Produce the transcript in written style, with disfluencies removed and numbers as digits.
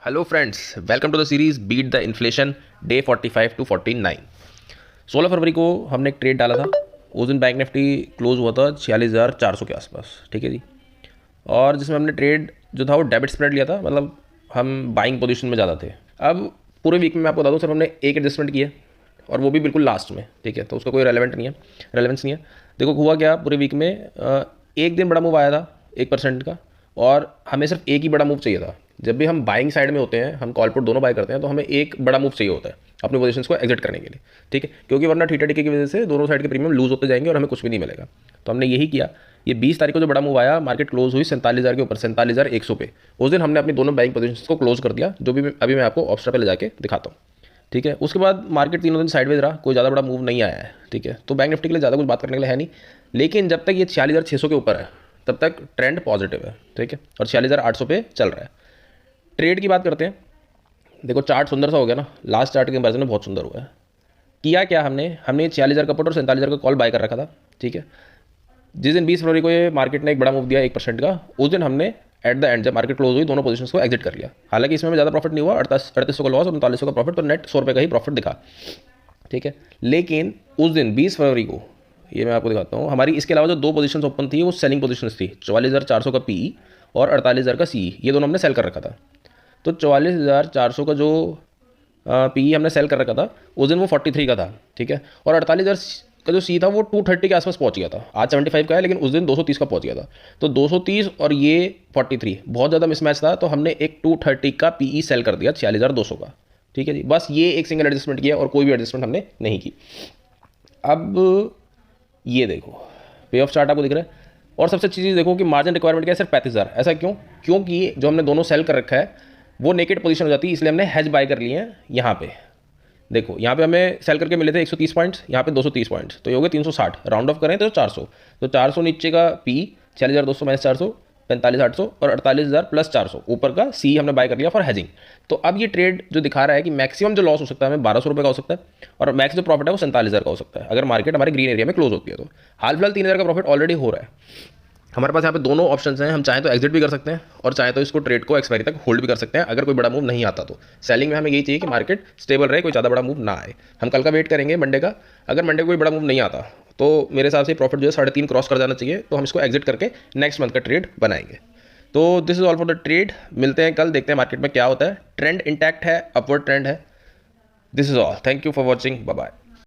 Hello friends, welcome to the series beat the inflation day 45 to 49। 16 फरवरी को हमने एक ट्रेड डाला था। उस दिन बैंक निफ्टी क्लोज हुआ था 46,400 के आसपास। ठीक है जी। और जिसमें हमने ट्रेड जो था वो डेबिट स्प्रेड लिया था, मतलब हम बाइंग पोजीशन में ज़्यादा थे। अब पूरे वीक में मैं आपको बता दूँ, सिर्फ हमने एक एडजस्टमेंट किया और वो भी बिल्कुल लास्ट में। ठीक है, तो उसका कोई रेलेवेंस नहीं है। देखो हुआ क्या, पूरे वीक में एक दिन बड़ा मूव आया था 1% का, और हमें सिर्फ एक ही बड़ा मूव चाहिए था। जब भी हम बाइंग साइड में होते हैं, हम कॉल पुट दोनों बाय करते हैं, तो हमें एक बड़ा मूव चाहिए होता है अपनी पोजीशंस को एग्जिट करने के लिए। ठीक है, क्योंकि वरना ठीठा टिके की वजह से दोनों साइड के प्रीमियम लूज होते जाएंगे और हमें कुछ भी नहीं मिलेगा। तो हमने यही किया। ये 20 तारीख को जो बड़ा मूव आया, मार्केट क्लोज हुई 47,000 के ऊपर, 47,100 पे। उस दिन हमने अपनी दोनों बाइंग पोजीशंस को क्लोज कर दिया, जो भी अभी मैं आपको ऑप्शन पे ले जाके दिखाता हूँ। ठीक है, उसके बाद मार्केट तीनों दिन साइडवेज रहा, कोई ज़्यादा बड़ा मूव नहीं आया है। ठीक है, तो बैंक निफ्टी के लिए ज़्यादा कुछ बात करने के लिए है नहीं। लेकिन जब तक ये 46,600 के ऊपर है तब तक ट्रेंड पॉजिटिव है। ठीक है, और 46,800 पे चल रहा है। ट्रेड की बात करते हैं। देखो चार्ट सुंदर सा हो गया ना, लास्ट चार्ट के कंपैरिजन में बहुत सुंदर हुआ है। किया क्या हमने 46,000 का पुट और 47,000 का कॉल बाय कर रखा था। ठीक है, जिस दिन 20 फरवरी को ये मार्केट ने एक बड़ा मूव दिया 1% का, उस दिन हमने एट द एंड जब मार्केट क्लोज हुई दोनों पोजीशंस को एग्जिट कर लिया। हालांकि इसमें ज़्यादा प्रॉफिट नहीं हुआ, 3800 का लॉस और 3900 का प्रॉफिट, तो नेट 100 रुपये का ही प्रॉफिट दिखा। ठीक है, लेकिन उस दिन 20 फरवरी को, ये मैं आपको दिखाता हूँ, हमारी इसके अलावा जो दो पोजीशंस ओपन थी वो सेलिंग पोजीशंस थी। 44,400 का पी और 48,000 का सी, ये दोनों हमने सेल कर रखा था। तो 44,400 का जो पी हमने सेल कर रखा था उस दिन वो 43 का था। ठीक है, और 48,000 का जो सी था वो 230 के आसपास पहुंच गया था। आज 75 का है, लेकिन उस दिन 230 का पहुंच गया था। तो 230 और ये 43 बहुत ज़्यादा मिसमैच था, तो हमने एक 230 का पीई सेल कर दिया 46,200 का। ठीक है जी, बस ये एक सिंगल एडजस्टमेंट किया और कोई भी एडजस्टमेंट हमने नहीं की। अब ये देखो पे ऑफ चार्ट आपको दिख रहा है। और सबसे अच्छी चीज़ देखो कि मार्जिन रिक्वायरमेंट क्या है, सिर्फ 35,000। ऐसा क्यों? क्योंकि जो हमने दोनों सेल कर रखा है वो नेकेड पोजीशन हो जाती है, इसलिए हमने हेज बाय कर लिए हैं। यहाँ पे देखो, यहाँ पे हमें सेल करके मिले थे 130 पॉइंट्स, यहाँ पे 230 पॉइंट्स, तो ये हो गए 360। राउंड ऑफ करें तो 400। तो 400 नीचे का पी 46,200 माइनस 400, 45,800, और 48,000 प्लस 400 ऊपर का सी हमने बाय कर लिया फॉर हेजिंग। तो अब ये ट्रेड जो दिखा रहा है कि मैक्सिमम जो लॉस हो सकता है हमें 1,200 रुपये का हो सकता है, और मैक्स जो प्रॉफिट है वो 47,000 का हो सकता है, अगर मार्केट हमारे ग्रीन एरिया में क्लोज होती है। तो हाल फिलहाल 3,000 का प्रॉफिट ऑलरेडी हो रहा है। हमारे पास यहाँ पे दोनों ऑप्शंस हैं, हम चाहें तो एग्जिट भी कर सकते हैं और चाहे तो इसको ट्रेड को एक्सपायरी तक होल्ड भी कर सकते हैं, अगर कोई बड़ा मूव नहीं आता तो। सेलिंग में हमें यही चाहिए कि मार्केट स्टेबल रहे, कोई ज़्यादा बड़ा मूव ना आए। हम कल का वेट करेंगे मंडे का। अगर मंडे को कोई बड़ा मूव नहीं आता तो मेरे हिसाब से प्रॉफिट जो है 3.5 क्रॉस कर जाना चाहिए, तो हम इसको एग्जिट करके नेक्स्ट मंथ का ट्रेड बनाएंगे। तो this is all for the trade. मिलते हैं कल, देखते हैं मार्केट में क्या होता है। ट्रेंड इंटैक्ट है, अपवर्ड ट्रेंड है। This is all, thank you for watching, bye bye.